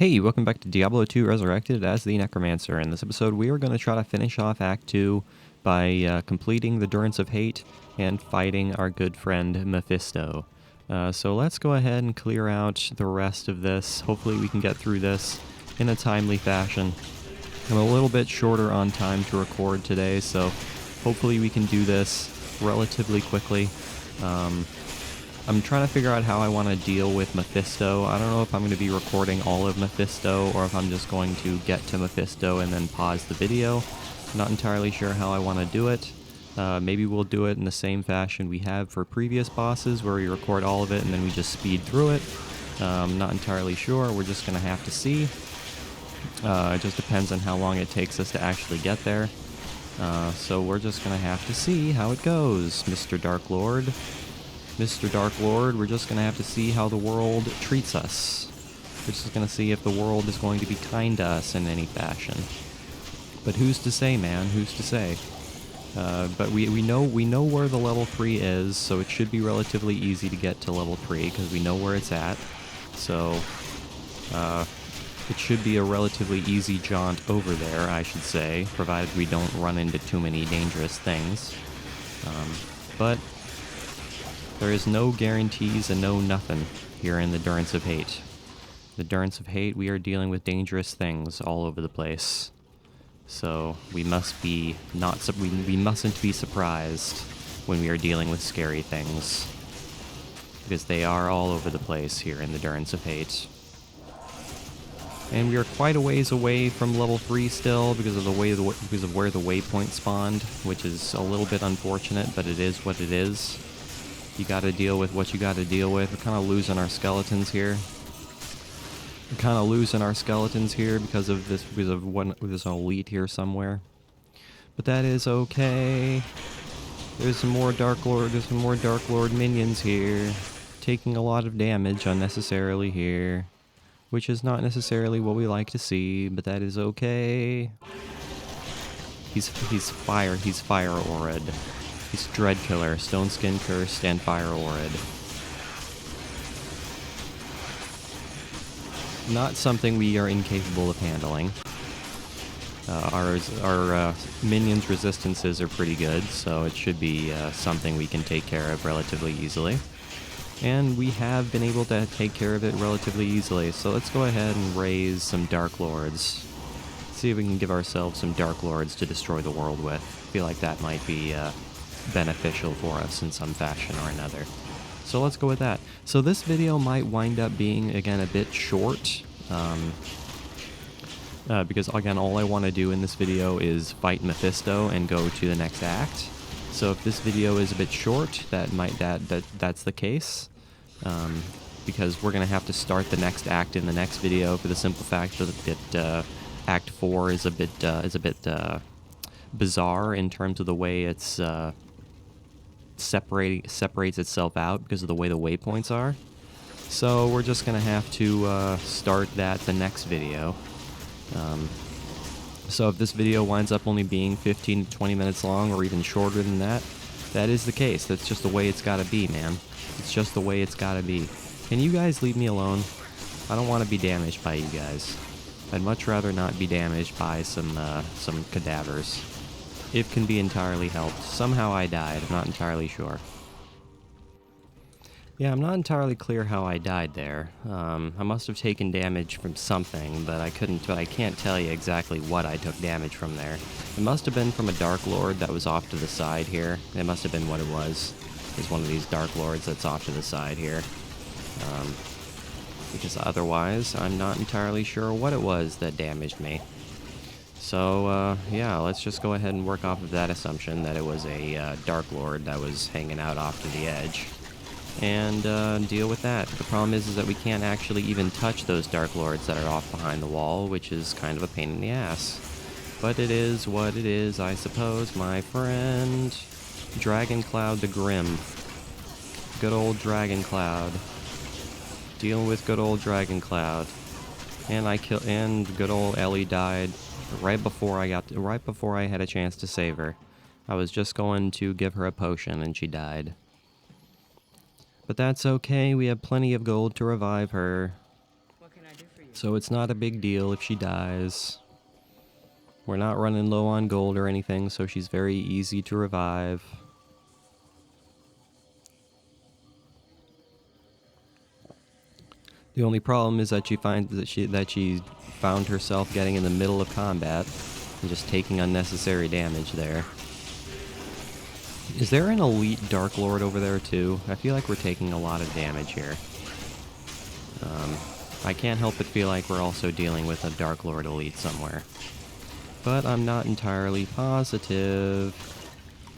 Hey, welcome back to Diablo 2 Resurrected as the Necromancer. In this episode, we are going to try to finish off Act 2 by completing the Durance of Hate and fighting our good friend Mephisto. So let's go ahead and clear out the rest of this. Hopefully we can get through this in a timely fashion. I'm a little bit shorter on time to record today, so hopefully we can do this relatively quickly. I'm trying to figure out how I want to deal with Mephisto. I don't know if I'm going to be recording all of Mephisto or if I'm just going to get to Mephisto and then pause the video. I'm not entirely sure how I want to do it. Maybe we'll do it in the same fashion we have for previous bosses where we record all of it and then we just speed through it. I'm not entirely sure. We're just going to have to see. It just depends on how long it takes us to actually get there. So we're just going to have to see how it goes, Mr. Dark Lord. Mr. Dark Lord, we're just going to have to see how the world treats us. We're just going to see if the world is going to be kind to us in any fashion. But who's to say, man? Who's to say? But we know where the level 3 is, so it should be relatively easy to get to level 3 because we know where it's at. So it should be a relatively easy jaunt over there, I should say, provided we don't run into too many dangerous things. But there is no guarantees and no nothing here in the Durance of Hate. The Durance of Hate, we are dealing with dangerous things all over the place. So we must be we mustn't be surprised when we are dealing with scary things, because they are all over the place here in the Durance of Hate. And we are quite a ways away from level 3 still because of where the waypoint spawned, which is a little bit unfortunate, but it is what it is. You gotta deal with what you gotta deal with. We're kind of losing our skeletons here. Because of this, there's an elite here somewhere. But that is okay. There's some more Dark Lord minions here, taking a lot of damage unnecessarily here, which is not necessarily what we like to see, but that is okay. He's fire aurid. He's Dread Killer, Stone Skin Cursed, and Fire Aurid. Not something we are incapable of handling. Our minions' resistances are pretty good, so it should be something we can take care of relatively easily. And we have been able to take care of it relatively easily, so let's go ahead and raise some Dark Lords. See if we can give ourselves some Dark Lords to destroy the world with. I feel like that might be beneficial for us in some fashion or another. So let's go with that. So this video might wind up being, again, a bit short, because, again, all I want to do in this video is fight Mephisto and go to the next act. So if this video is a bit short, that's the case, because we're going to have to start the next act in the next video for the simple fact that Act 4 is a bit bizarre in terms of the way it's separates itself out because of the way the waypoints are. So we're just gonna have to start the next video. So if this video winds up only being 15 to 20 minutes long or even shorter than that, that is the case. That's just the way it's gotta be, man. It's just the way it's gotta be. Can you guys leave me alone? I don't want to be damaged by you guys. I'd much rather not be damaged by some cadavers. It can be entirely helped. Somehow I died. I'm not entirely sure. Yeah, I'm not entirely clear how I died there. I must have taken damage from something, but I can't tell you exactly what I took damage from there. It must have been from a Dark Lord that was off to the side here. It must have been what it was. It's one of these Dark Lords that's off to the side here. Because otherwise, I'm not entirely sure what it was that damaged me. So, yeah, let's just go ahead and work off of that assumption that it was a Dark Lord that was hanging out off to the edge, and deal with that. The problem is that we can't actually even touch those Dark Lords that are off behind the wall, which is kind of a pain in the ass. But it is what it is, I suppose, my friend. Dragon Cloud the Grim. Good old Dragon Cloud. Dealing with good old Dragon Cloud. And good old Ellie died right before I had a chance to save her. I was just going to give her a potion and she died. But that's okay, we have plenty of gold to revive her. What can I do for you? So it's not a big deal if she dies. We're not running low on gold or anything, so she's very easy to revive. The only problem is that she finds that she found herself getting in the middle of combat and just taking unnecessary damage there. Is there an elite Dark Lord over there too? I feel like we're taking a lot of damage here. I can't help but feel like we're also dealing with a Dark Lord elite somewhere. But I'm not entirely positive.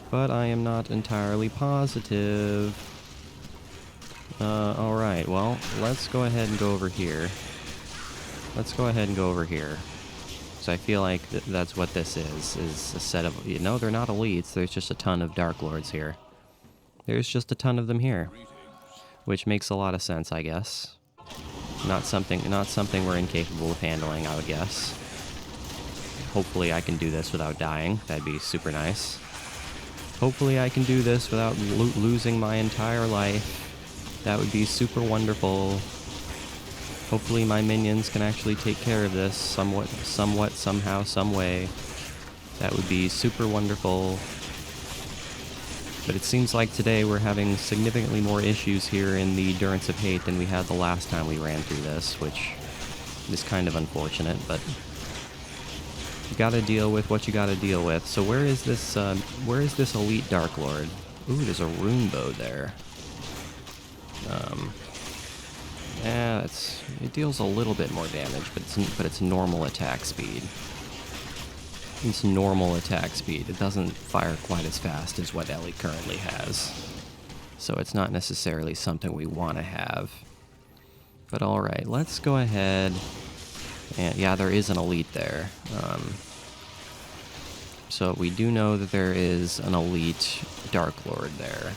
But I am not entirely positive. Alright, well, let's go ahead and go over here. Let's go ahead and go over here. So I feel like that's what this is a set of... No, they're not elites, there's just a ton of Dark Lords here. There's just a ton of them here. Which makes a lot of sense, I guess. Not something we're incapable of handling, I would guess. Hopefully I can do this without dying. That'd be super nice. Hopefully I can do this without losing my entire life. That would be super wonderful. Hopefully my minions can actually take care of this somewhat, somehow, some way. That would be super wonderful. But it seems like today we're having significantly more issues here in the Durance of Hate than we had the last time we ran through this, which is kind of unfortunate, but you gotta deal with what you gotta deal with. So where is this elite Dark Lord? Ooh, there's a rune bow there. Yeah, it deals a little bit more damage, but it's normal attack speed. It's normal attack speed. It doesn't fire quite as fast as what Ellie currently has. So it's not necessarily something we want to have. But alright, let's go ahead. And yeah, there is an elite there. So we do know that there is an elite Dark Lord there.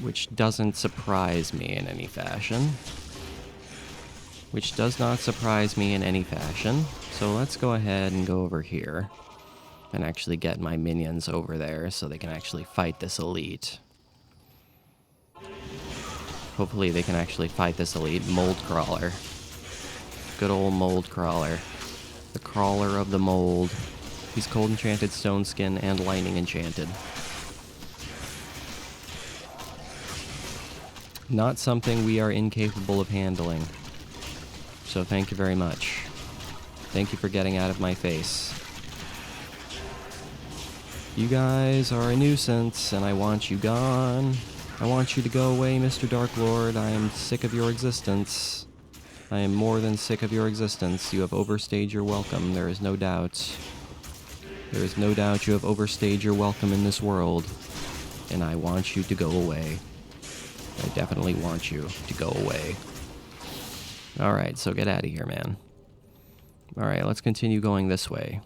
Which doesn't surprise me in any fashion. Which does not surprise me in any fashion. So let's go ahead and go over here and actually get my minions over there so they can actually fight this elite. Hopefully they can actually fight this elite. Mold Crawler. Good old Mold Crawler. The crawler of the mold. He's cold enchanted, stone skin, and lightning enchanted. Not something we are incapable of handling. So thank you very much. Thank you for getting out of my face. You guys are a nuisance, and I want you gone. I want you to go away, Mr. Dark Lord. I am sick of your existence. I am more than sick of your existence. You have overstayed your welcome, there is no doubt. There is no doubt you have overstayed your welcome in this world. And I want you to go away. I definitely want you to go away. Alright, so get out of here, man. Alright, let's continue going this way.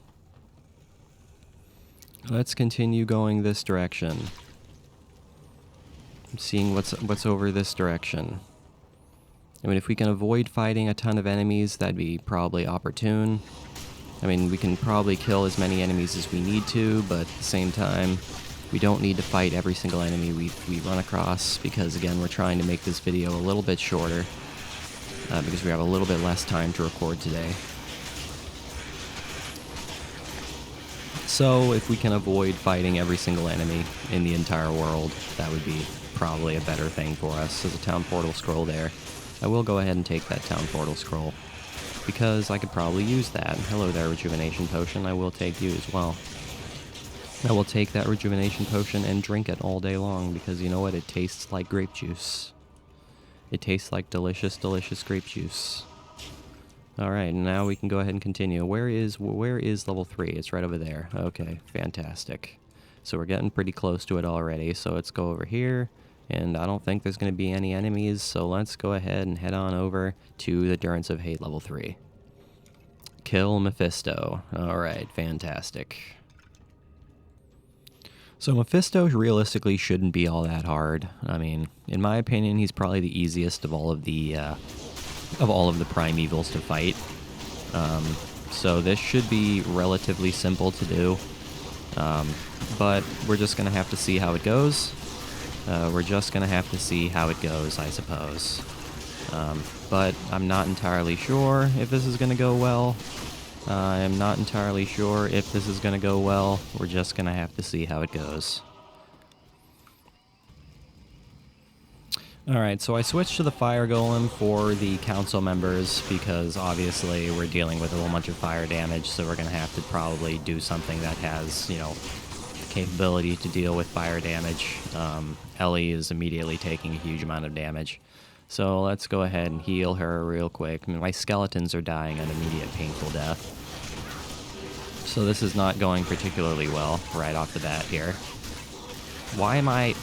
Let's continue going this direction. I'm seeing what's over this direction. I mean, if we can avoid fighting a ton of enemies, that'd be probably opportune. I mean, we can probably kill as many enemies as we need to, but at the same time, we don't need to fight every single enemy we run across, because again, we're trying to make this video a little bit shorter, because we have a little bit less time to record today. So, if we can avoid fighting every single enemy in the entire world, that would be probably a better thing for us. There's a town portal scroll there. I will go ahead and take that town portal scroll, because I could probably use that. Hello there, rejuvenation potion. I will take you as well. I will take that rejuvenation potion and drink it all day long, because you know what? It tastes like grape juice. It tastes like delicious, delicious grape juice. Alright, now we can go ahead and continue. Where is level 3? It's right over there. Okay, fantastic. So we're getting pretty close to it already, so let's go over here. And I don't think there's going to be any enemies, so let's go ahead and head on over to the Durance of Hate level 3. Kill Mephisto. Alright, fantastic. So Mephisto realistically shouldn't be all that hard. I mean, in my opinion, he's probably the easiest of all of the primevals to fight. So this should be relatively simple to do. But we're just going to have to see how it goes. We're just going to have to see how it goes, I suppose. But I'm not entirely sure if this is going to go well. I'm not entirely sure if this is going to go well. We're just going to have to see how it goes. Alright, so I switched to the fire golem for the council members because obviously we're dealing with a whole bunch of fire damage, so we're going to have to probably do something that has, you know, capability to deal with fire damage. Ellie is immediately taking a huge amount of damage. So let's go ahead and heal her real quick. I mean, my skeletons are dying an immediate painful death. So this is not going particularly well right off the bat here. Why am I...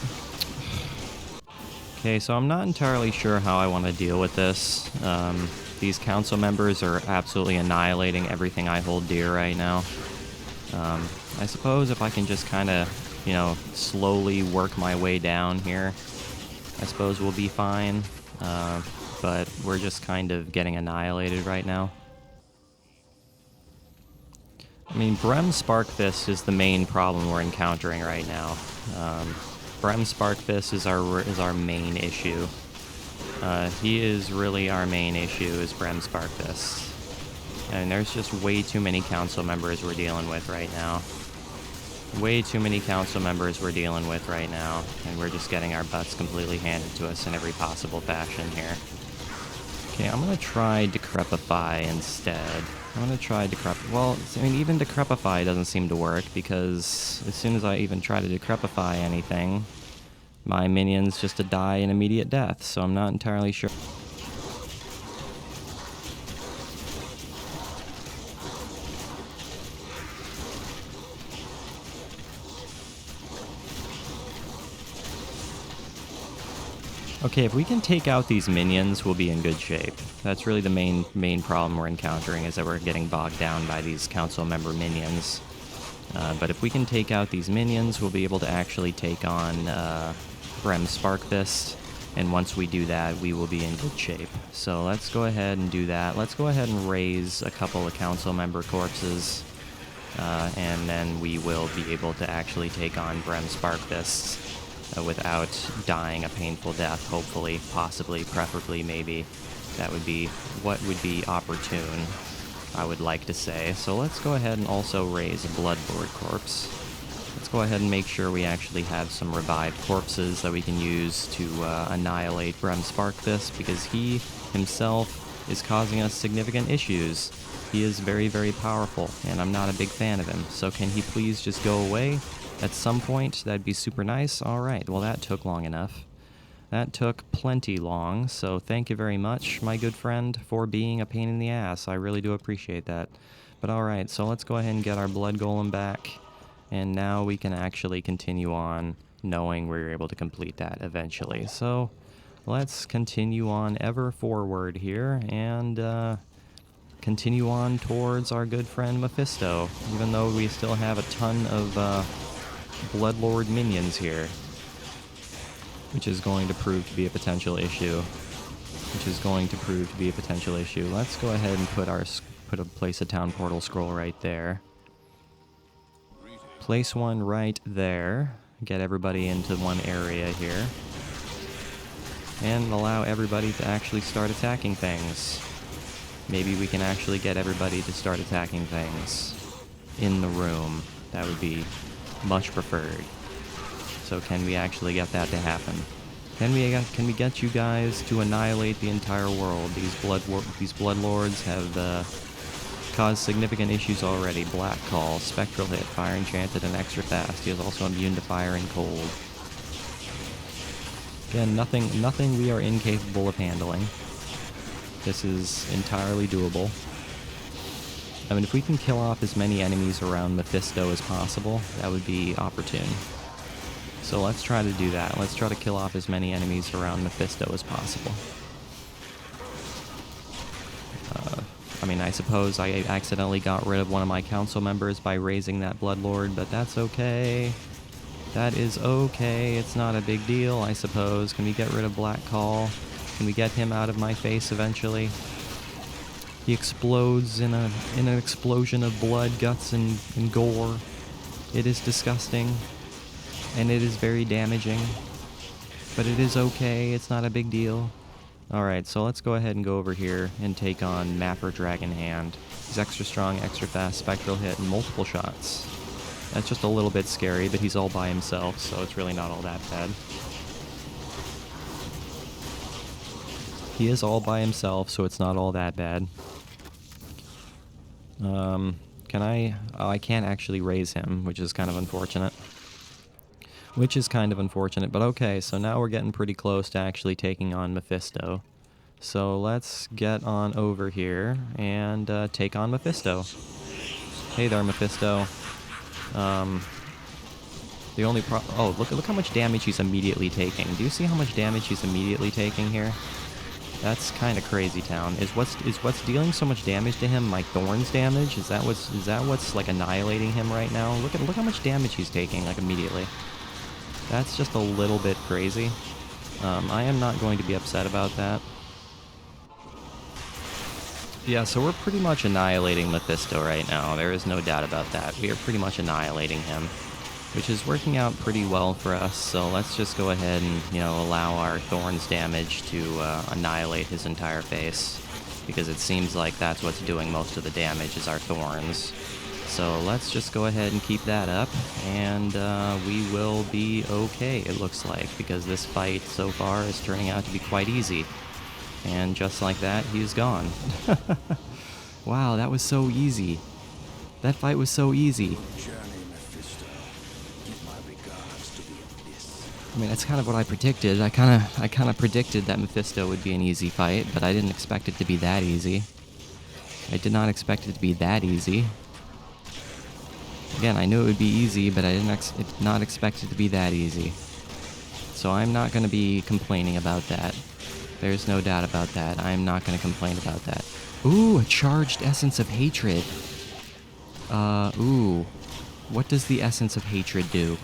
Okay, so I'm not entirely sure how I want to deal with this. These council members are absolutely annihilating everything I hold dear right now. I suppose if I can just kind of, you know, slowly work my way down here, I suppose we'll be fine. But we're just kind of getting annihilated right now. I mean, Brem's Sparkfist is the main problem we're encountering right now. Brem's Sparkfist is our main issue. He is really our main issue, is Brem's Sparkfist. And there's just way too many council members we're dealing with right now. Way too many council members we're dealing with right now, and we're just getting our butts completely handed to us in every possible fashion here. Okay, I'm gonna try Decrepify instead. I'm gonna try well, I mean, even Decrepify doesn't seem to work, because as soon as I even try to Decrepify anything, my minions just die an immediate death, so I'm not entirely sure. Okay, if we can take out these minions, we'll be in good shape. That's really the main problem we're encountering, is that we're getting bogged down by these council member minions. But if we can take out these minions, we'll be able to actually take on Brem's Sparkfist, and once we do that, we will be in good shape. So let's go ahead and do that. Let's go ahead and raise a couple of council member corpses, and then we will be able to actually take on Brem's Sparkfists. Without dying a painful death, hopefully, possibly, preferably, maybe. That would be what would be opportune, I would like to say. So let's go ahead and also raise a Bloodlord corpse. Let's go ahead and make sure we actually have some revived corpses that we can use to annihilate Brem's Sparkfist, because he himself is causing us significant issues. He is very, very powerful, and I'm not a big fan of him. So can he please just go away? At some point, that'd be super nice. Alright, well that took long enough. That took plenty long, so thank you very much, my good friend, for being a pain in the ass. I really do appreciate that. But alright, so let's go ahead and get our blood golem back, and now we can actually continue on knowing we're able to complete that eventually. So let's continue on ever forward here, and continue on towards our good friend Mephisto, even though we still have a ton of Bloodlord minions here, which is going to prove to be a potential issue. Let's go ahead and place a town portal scroll right there. Place one right there. Get everybody into one area here, and allow everybody to actually start attacking things. Maybe we can actually get everybody to start attacking things in the room. That would be much preferred. So can we actually get that to happen? Can we get you guys to annihilate the entire world? These bloodlords have caused significant issues already. Black Call, Spectral Hit, Fire Enchanted, and extra fast. He is also immune to fire and cold. Again, nothing we are incapable of handling. This is entirely doable. I mean, if we can kill off as many enemies around Mephisto as possible, that would be opportune. So let's try to do that. Let's try to kill off as many enemies around Mephisto as possible. I mean, I suppose I accidentally got rid of one of my council members by raising that Bloodlord, but that's okay. That is okay. It's not a big deal, I suppose. Can we get rid of Black Call? Can we get him out of my face eventually? He explodes in an explosion of blood, guts, and gore. It is disgusting, and it is very damaging. But it is okay, it's not a big deal. Alright, so let's go ahead and go over here and take on Mapper Dragon Hand. He's extra strong, extra fast, spectral hit, and multiple shots. That's just a little bit scary, but he's all by himself, so it's really not all that bad. He is all by himself, so it's not all that bad. Can I... Oh, I can't actually raise him, which is kind of unfortunate. But okay, so now we're getting pretty close to actually taking on Mephisto. So let's get on over here and take on Mephisto. Hey there, Mephisto. The only oh, look how much damage he's immediately taking. Do you see how much damage he's immediately taking here? That's kind of crazy town. Is what's dealing so much damage to him my Thorns damage? Is that what's like annihilating him right now? Look how much damage he's taking like immediately. That's just a little bit crazy. I am not going to be upset about that. Yeah, so we're pretty much annihilating Mephisto right now. There is no doubt about that. We are pretty much annihilating him, which is working out pretty well for us. So let's just go ahead and, you know, allow our Thorns damage to annihilate his entire face, because it seems like that's what's doing most of the damage is our Thorns. So let's just go ahead and keep that up, and we will be okay, it looks like, because this fight so far is turning out to be quite easy. And just like that, he's gone. Wow, that was so easy. That fight was so easy. I mean, that's kind of what I predicted. I kind of predicted that Mephisto would be an easy fight, but I didn't expect it to be that easy. I did not expect it to be that easy. Again, I knew it would be easy, but I did not expect it to be that easy. So I'm not going to be complaining about that. There's no doubt about that. I'm not going to complain about that. Ooh, a charged Essence of Hatred. Ooh. What does the Essence of Hatred do?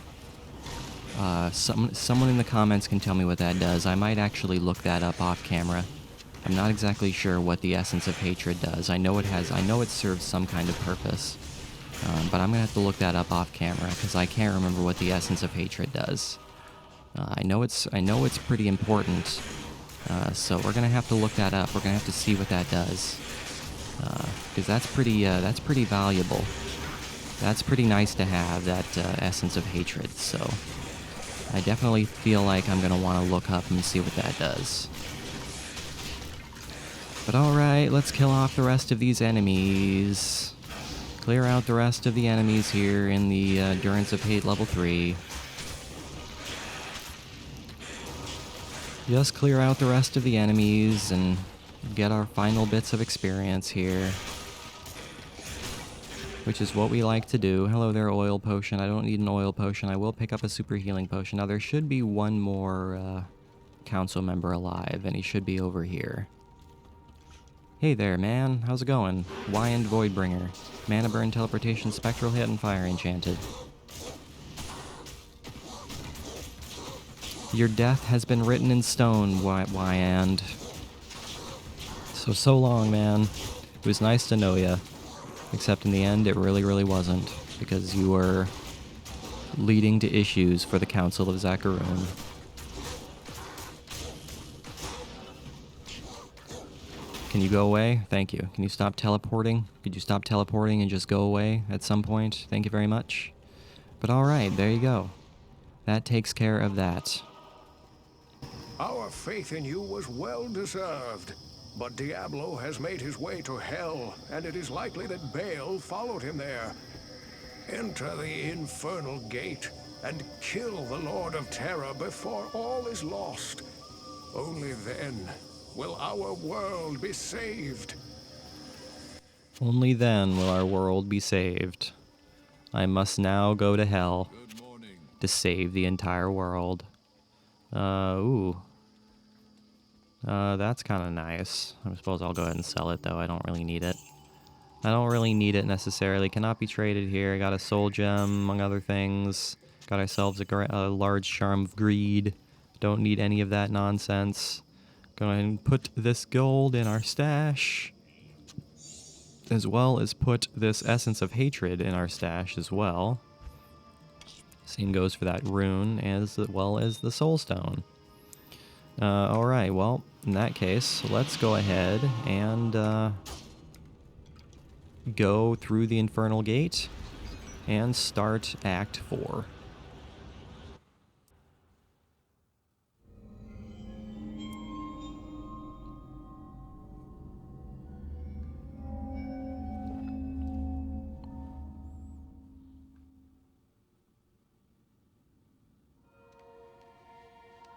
Someone in the comments can tell me what that does. I might actually look that up off camera. I'm not exactly sure what the Essence of Hatred does. I know it serves some kind of purpose. But I'm going to have to look that up off camera, because I can't remember what the Essence of Hatred does. I know it's pretty important. So we're gonna have to look that up. We're gonna have to see what that does, because that's pretty valuable. That's pretty nice to have, that Essence of Hatred. So I definitely feel like I'm gonna want to look up and see what that does. But all right, let's kill off the rest of these enemies. Clear out the rest of the enemies here in the Durance of Hate level 3. Just clear out the rest of the enemies and get our final bits of experience here, which is what we like to do. Hello there, oil potion. I don't need an oil potion. I will pick up a super healing potion. Now, there should be one more council member alive, and he should be over here. Hey there, man. How's it going? Wyand Voidbringer. Mana burn, teleportation, spectral hit, and fire enchanted. Your death has been written in stone, Wyand. So long, man. It was nice to know ya. Except in the end, it really wasn't, because you were leading to issues for the Council of Zakaroon. Can you go away? Thank you. Can you stop teleporting? Could you stop teleporting and just go away at some point? Thank you very much. But alright, there you go. That takes care of that. Our faith in you was well deserved, but Diablo has made his way to hell, and it is likely that Baal followed him there. Enter the infernal gate and kill the Lord of Terror before all is lost. Only then will our world be saved. Only then will our world be saved. I must now go to hell to save the entire world. Ooh. That's kind of nice. I suppose I'll go ahead and sell it, though. I don't really need it. I don't really need it necessarily. Cannot be traded here. Got a soul gem, among other things. Got ourselves a large charm of greed. Don't need any of that nonsense. Go ahead and put this gold in our stash, as well as put this Essence of Hatred in our stash as well. Same goes for that rune, as well as the Soul Stone. Alright, well, in that case, let's go ahead and go through the Infernal Gate and start Act 4.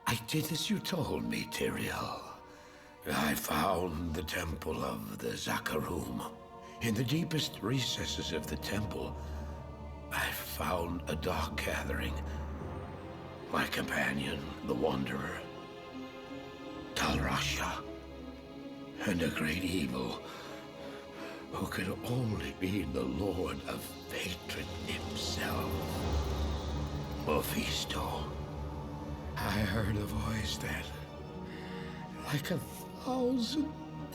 I did as you told me, Tyrael. I found the temple of the Zakarum. In the deepest recesses of the temple, I found a dark gathering. My companion, the Wanderer, Talrasha, and a great evil who could only be the Lord of Hatred himself, Mephisto. I heard a voice that, like 1,000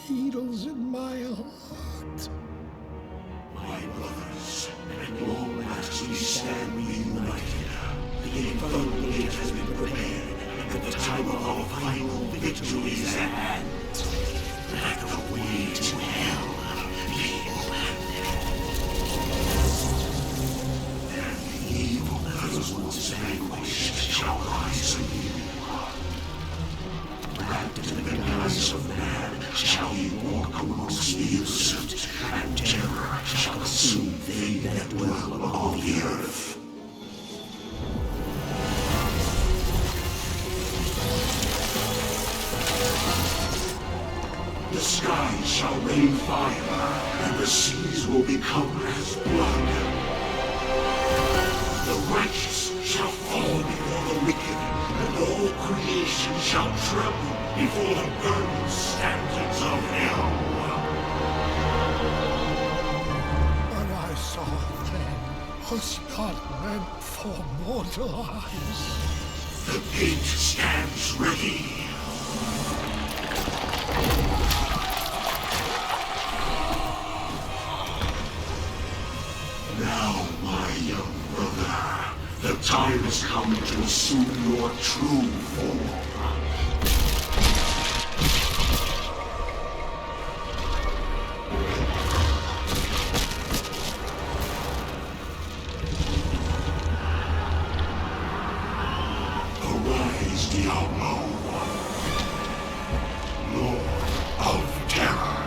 needles in my heart. My brothers, and long as we stand reunited, the Infernal Gate has been prepared, and the time of our final victory is at hand. Let the way to hell be opened. And the evil that was once vanquished shall rise anew. Wrapped in the guise of man shall he walk amongst the innocent, and terror shall assume they that dwell upon the earth. The skies shall rain fire, and the seas will become as blood. The righteous shall fall before the wicked, and all creation shall tremble before the burning standards of hell. What I saw then was not meant for mortal eyes. The gate stands ready. Now, my young brother, the time has come to assume your true form. Arise, Diablo, Lord of Terror.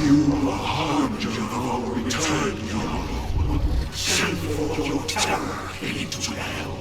You are the harbinger of our return, Diablo. Send forth your terror into hell.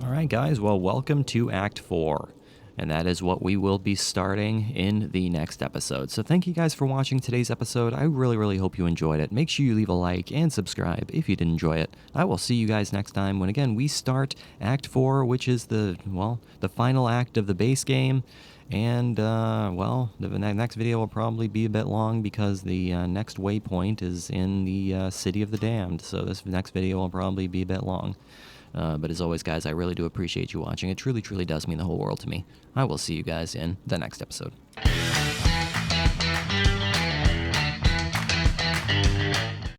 Alright guys, well welcome to Act 4, and that is what we will be starting in the next episode. So thank you guys for watching today's episode. I really hope you enjoyed it. Make sure you leave a like and subscribe if you did enjoy it. I will see you guys next time when again we start Act 4, which is the final act of the base game. And, well, the next video will probably be a bit long because the next waypoint is in the City of the Damned, so this next video will probably be a bit long. But as always, guys, I really do appreciate you watching. It truly does mean the whole world to me. I will see you guys in the next episode.